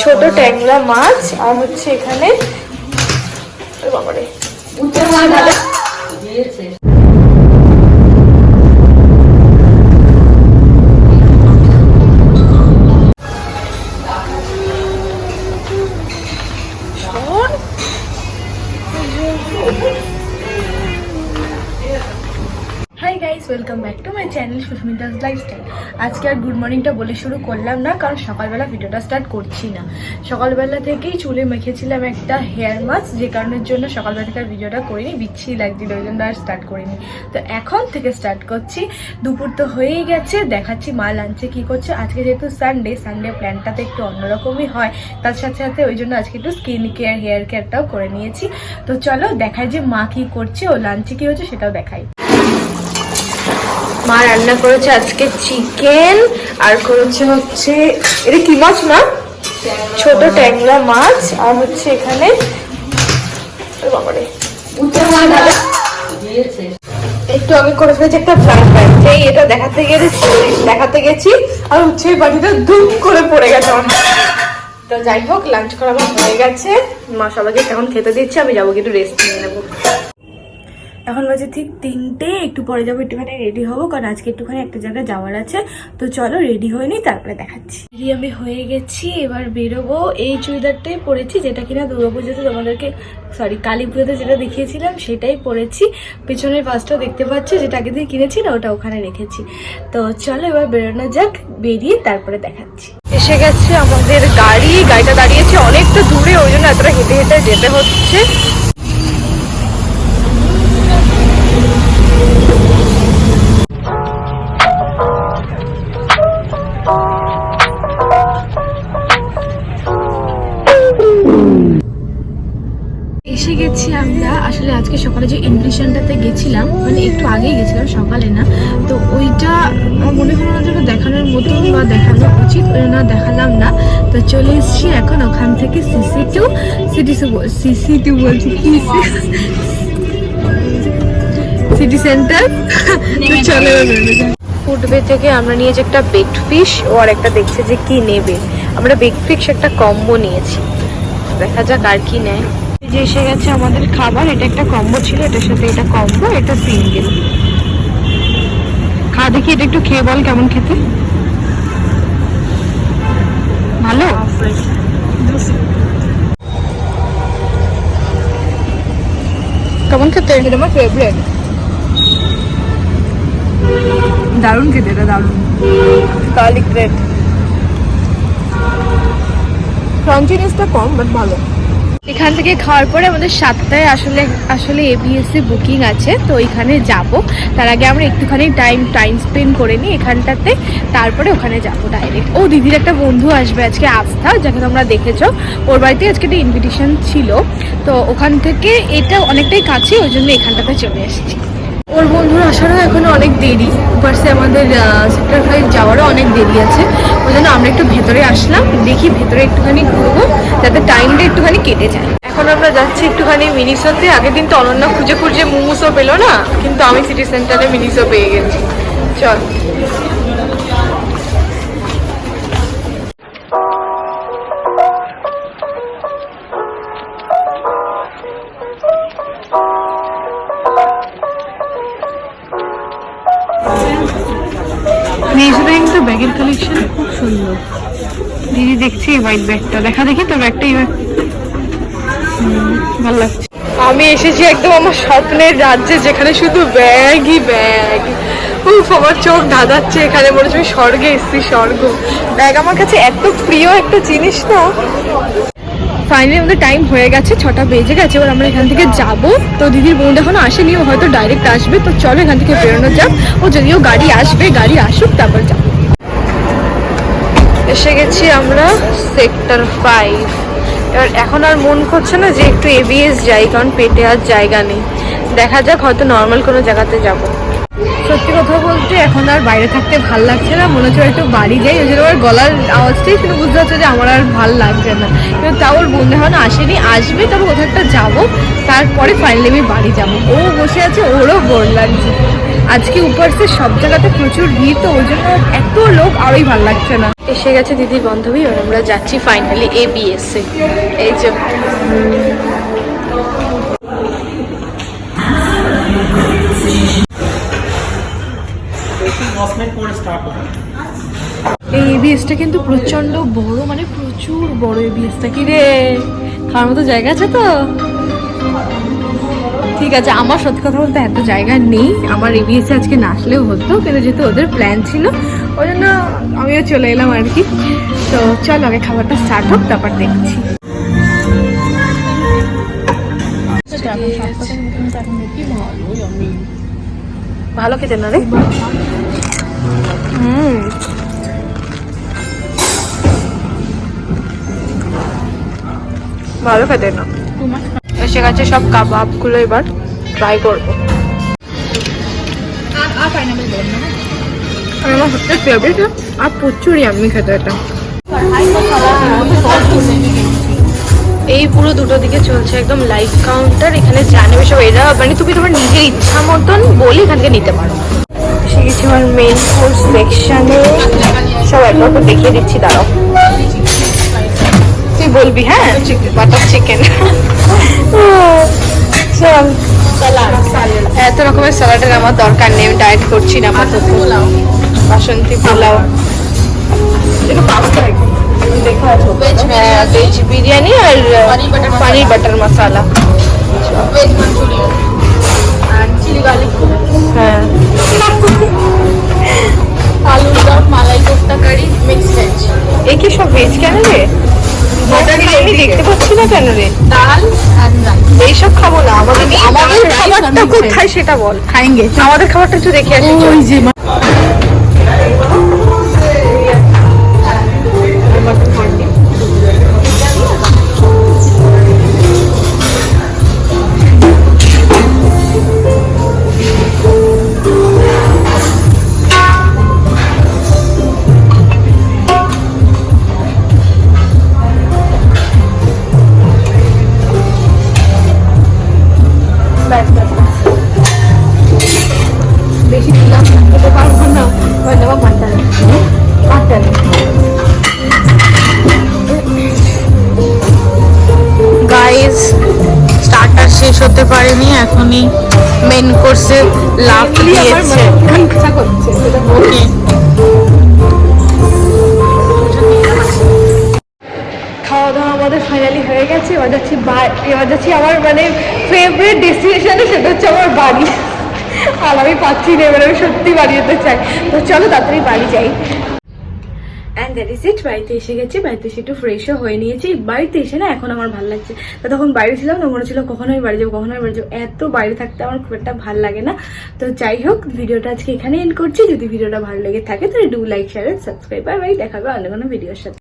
ছোট ট্যাংরা মাছ আর হচ্ছে এখানে বাবারে hi guys, welcome back to my channel Susmita's lifestyle. আজকে আর গুড মর্নিংটা বলে শুরু করলাম না, কারণ সকালবেলা ভিডিওটা স্টার্ট করছি না। সকালবেলা থেকেই চুলে মেখেছিলাম একটা হেয়ার মাস্ক, যে কারণের জন্য সকালবেলা থেকে আর ভিডিওটা করিনি, বিচ্ছিরি লাগছিল, ওই জন্য আর স্টার্ট করিনি। তো এখন থেকে স্টার্ট করছি। দুপুর তো হয়েই গেছে, দেখাচ্ছি মা লাঞ্চে কী করছে। আজকে যেহেতু সানডে প্ল্যানটাতে একটু অন্যরকমই হয়, তার সাথে সাথে ওই জন্য আজকে একটু স্কিন কেয়ার হেয়ার কেয়ারটাও করে নিয়েছি। তো চলো দেখাই যে মা কী করছে, ও লাঞ্চে কী হচ্ছে সেটাও দেখাই। মা রান্না করেছে আজকে চিকেন, আর করেছে হচ্ছে এটা কি মাছ মা? ছোট ট্যাংরা মাছ, আর হচ্ছে এখানে একটু আগে করে ফেলেছে একটা ফ্রাই প্যান। এই এটা দেখাতে গেছি আর হচ্ছে বাটিটা ধুম করে পড়ে গেছে আমার। তো যাই হোক, লাঞ্চ করা আমার হয়ে গেছে। মা সবাইকে এখন খেতে দিচ্ছে, আমি যাবো একটু রেস্ট নিয়ে নেবো। এখন বাজে ঠিক 3টে, একটু পরে যাবো, একটুখানি রেডি হবো, কারণ আজকে একটুখানি একটা জায়গায় যাওয়ার আছে। তো চলো রেডি হয়ে নিই, তারপরে দেখাচ্ছি। আমি হয়ে গেছি, এবার বেরোবো। এই চুড়িদারটাই পরেছি, যেটা কিনা দুর্গাপুজোতে তোমাদেরকে কালী পুজোতে যেটা দেখিয়েছিলাম সেটাই পরেছি। পেছনের পাশটাও দেখতে পাচ্ছি, যেটা আগে দিয়ে কিনেছি না, ওটা ওখানে রেখেছি। তো চলো এবার বেরোনো যাক, বেরিয়ে তারপরে দেখাচ্ছি। এসে গেছে আমাদের গাড়িটা দাঁড়িয়েছে অনেকটা দূরে, ওই জন্য এতটা হেঁটে হেঁটে যেতে হচ্ছে। এসে গেছি আমরা। আসলে আজকে সকালে যে ইনভিটেশনটাতে গেছিলাম, মানে একটু আগেই গেছিলাম, সকালে না, তো ওইটা আমার মনে হলো না যেন দেখানোর মতন বা দেখানো উচিত, ওই জন্য দেখালাম না। তো চলে এসেছি এখন ওখান থেকে সিটি সেন্টার। তো চলে ফুডওয়ে থেকে আমরা নিয়েছি একটা বেকড ফিশ, ও আর একটা দেখছে যে কি নেবে। আমরা বেকড ফিশ একটা কম্বো নিয়েছি, দেখা যাক আর কি নেয়। যে এসে গেছে আমাদের খাবার, এটা একটা কম্বো ছিল, এটার সাথে এটা কম্বো, এটা সিঙ্গেল। খা দেখি, এটা একটু খেয়ে বল কেমন খেতে। ভালো, কেমন খেতে? এটা আমার ফেভারিট, দারুণ খেতে, এটা দারুণ। গার্লিক ব্রেড, ক্রাঞ্চিনেসটা কম বাট ভালো। এখান থেকে খাওয়ার পরে আমাদের 7টায় আসলে এবিএসসি বুকিং আছে, তো ওইখানে যাব। তার আগে আমরা একটুখানি টাইম স্পেন্ড করে নিই এখানটাতে, তারপরে ওখানে যাব ডাইরেক্ট। ও দিদির একটা বন্ধু আসবে আজকে, আস্থা, যাকে তোমরা দেখেছো, ওর বাড়িতে আজকে একটা ইনভিটেশন ছিল। তো ওখান থেকে এটা অনেকটাই কাছে, ওই জন্য এখানটাতে চলে এসেছি। ওর বন্ধুর আসারও এখনো অনেক দেরি, পাশে আমাদের সেক্টর 5 যাওয়ারও অনেক দেরি আছে, ওই জন্য আমরা একটু ভেতরে আসলাম। দেখি ভেতরে একটুখানি ঘুরবো, যাতে টাইমটা একটুখানি কেটে যায়। এখন আমরা যাচ্ছি একটুখানি মিনিসোতে। আগের দিন তো অনন্যা খুঁজে মোমোসও পেলো না, কিন্তু আমি সিটি সেন্টারে মিনিসো পেয়ে গেছি। চল। মিনিসোতে কিন্তু ব্যাগের কালেকশন খুব সুন্দর। দিদি দেখছি এই হোয়াইট ব্যাগটা, দেখা দেখি তো ব্যাগটাই ভালো লাগছে। আমি এসেছি একদম আমার স্বপ্নের রাজ্যে, যেখানে শুধু ব্যাগই ব্যাগ। আমার চোখ ধাঁধাচ্ছে, এখানে মনে হচ্ছে আমি স্বর্গে এসেছি, স্বর্গ। ব্যাগ আমার কাছে এত প্রিয় একটা জিনিস না। ফাইনালি আমাদের টাইম হয়ে গেছে, 6টা বেজে গেছে, এবার আমরা এখান থেকে যাব। তো দিদির বোন এখনো আসেনি, ও হয়তো ডাইরেক্ট আসবে। তো চলো এখান থেকে বেরোনো যাক। ও যদিও গাড়ি আসবে, গাড়ি আসুক তারপর যাবো। এসে গেছি আমরা সেক্টর 5। এবার এখন আর মন করছে না যে একটু এবিএস যাই, কারণ পেটে আর জায়গা নেই। দেখা যাক, হয়তো নর্মাল কোনো জায়গাতে যাব। সত্যি কথা বলতে এখন আর বাইরে থাকতে ভাল লাগছে না, মনে হচ্ছে একটু বাড়ি যাই। ওই জন্য আমার গলার আওয়াজটাই শুনে বুঝতে হচ্ছে যে আমার আর ভাল লাগছে না। কিন্তু তাও ওর বন্ধু এখন আসেনি, আসবে, তবে কোথাও একটা যাবো, তারপরে ফাইনালি আমি বাড়ি যাবো। ও বসে আছে, ওরও বোর লাগছে। আজকে উপরসে সব জায়গাতে প্রচুর ভিড়, তো ওই জন্য এত লোক আরোই ভালো লাগছে না। এসে গেছে দিদির বান্ধবী, আর আমরা যাচ্ছি ফাইনালি ABS এ। এই যে এই ABS-টা কিন্তু প্রচন্ড বড়, মানে প্রচুর বড় ABS-টা। কি রে, খাওয়ার মতো জায়গা আছে তো? ঠিক আছে, আমার সত্যি কথা বলতে এত জায়গা নেই, আমার ABS-এ আজকে না আসলেও হতো, কিন্তু যেহেতু ওদের প্ল্যান ছিল ওই জন্য আমিও চলে এলাম আর কি। তো চল আগে খাবারটা স্টার্ট হোক, তারপর দেখছি। ভালো খেতে না রে। ভালো খেতে না। এসে গেছে সব কাবাবগুলো, এবার ট্রাই করবো। আমার সবচেয়ে ফেভারিট আর প্রচুর ইয়াম্মি খেতে এটা। এই পুরো দুটো দিকে চলছে একদম লাইভ কাউন্টার, এখানে জানবে সব এরা, মানে তুমি তোমার নিজের ইচ্ছা মতন বলে এখান থেকে নিতে পারো। এসে গেছি আমার মেন কোর্স সেকশনে, সব একবার তো দেখিয়ে দিচ্ছি, দাঁড়াও। তুই বলবি হ্যাঁ, বাটার চিকেন, চল। এত রকমের স্যালাডের আমার দরকার নেই, ডায়েট করছি না আপাতত। বাসন্তী পোলাও, ভেজ বিরিয়ানি আর পানির বাটার মশলা, ভেজ মাঞ্চুরিয়ান আর চিলি গার্লিক। হ্যাঁ, আলু চপ, মালাই কোফতা কারি, মিক্সড ভেজ। এই কি সব ভেজ কেন রে? আমি দেখতে পাচ্ছি না কেন রে? ডাল আর এইসব খাবো না। আমাদের খাবারটা কোথায় সেটা বল। খাইঙ্গে, আমাদের খাবারটা একটু দেখে আসি। ওই যে বেশি দিলাম খেতে পারবো না, মাটন মাটন। গাইস, স্টার্টার শেষ হতে পারেনি, এখনই মেন কোর্সে লাভ দিয়েছে। ইচ্ছা করছে সেটা বলি। খাওয়া দাওয়া আমাদের ফাইনালি হয়ে গেছে, এবার যাচ্ছি আমার মানে ফেভারিট ডেস্টিনেশনে, সেটা হচ্ছে আমার বাড়ি। আর আমি পাচ্ছি না, এবার আমি সত্যি বাড়ি যেতে চাই। তো চলো তাড়াতাড়ি বাড়ি যাই। অ্যান্ড দ্যাট ইজ ইট, বাড়িতে এসে গেছি। বাড়িতে এসে একটু ফ্রেশও হয়ে নিয়েছি। বাড়িতে এসে না এখন আমার ভালো লাগছে। তো তখন বাইরে ছিলাম না, মনে ছিল কখনোই বাড়ি যাবো, কখনোই বাড়ি যাবো। এত বাইরে থাকতে আমার খুব একটা ভালো লাগে না। তো যাই হোক, ভিডিওটা আজকে এখানে এন্ড করছি। যদি ভিডিওটা ভালো লেগে থাকে তাহলে do like, share, subscribe. Bye bye, দেখাবে অন্য কোনো ভিডিওর সাথে।